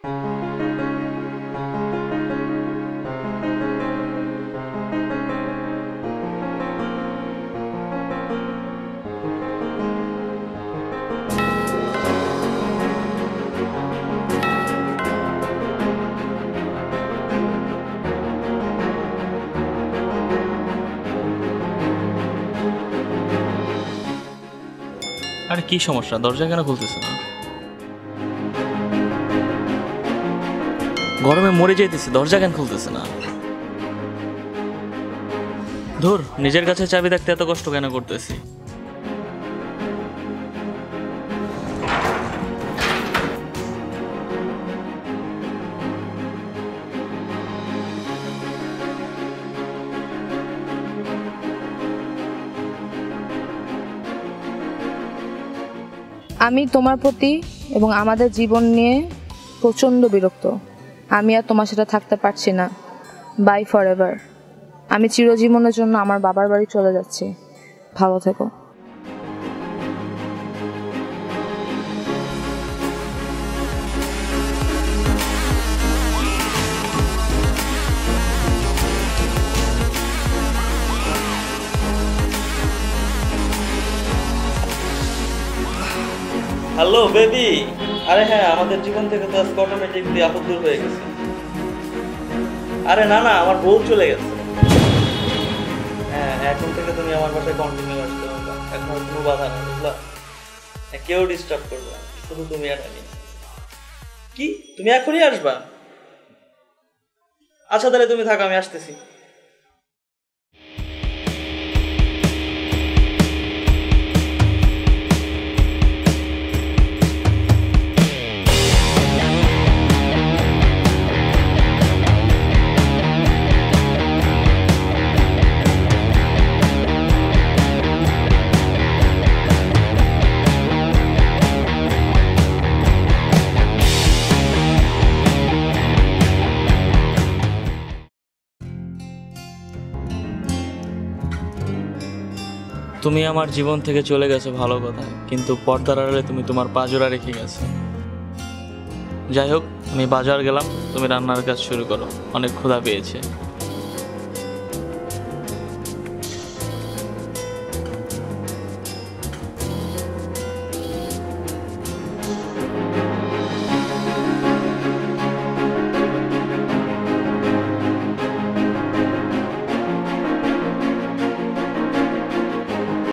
আরে কি সমস্যা, দরজা কেন খুলতেছে না? গরমে মরে যাইতেছে, দরজা কেন খুলতেছে না? ধুর, নিজের কাছে চাবি থাকতে এত কষ্ট কেন করতেছি? আমি তোমার প্রতি এবং আমাদের জীবন নিয়ে প্রচণ্ড বিরক্ত। আমি আর তোমার সাথে থাকতে পারছি না। Bye forever. আমি চিরজীবনের জন্য আমার বাবার বাড়ি চলে যাচ্ছি। ভালো থেকো। Hello baby. আরে হ্যাঁ, আমাদের জীবন থেকে তো আজকে অটোমেটিকলি আপদ দূর হয়ে গেছে। আরে না না, আমার বউ চলে গেছে। হ্যাঁ, এখন থেকে তুমি আমার বাসায় কন্টিনিউ আসতে পারবা। এখন আর কোনো বাধা নেই, বুঝলা? কেউ ডিস্টার্ব করবে না, শুধু তুমি আর আমি। কি, তুমি এখনই আসবা? আচ্ছা তাহলে তুমি থাকো, আমি আসতেছি। তুমি আমার জীবন থেকে চলে গেছো ভালো কথা, কিন্তু পর্দার আড়ালে তুমি তোমার পাজরা রেখে গেছো। যাই হোক, আমি বাজার গেলাম, তুমি রান্নার কাজ শুরু করো, অনেক ক্ষুধা পেয়েছে।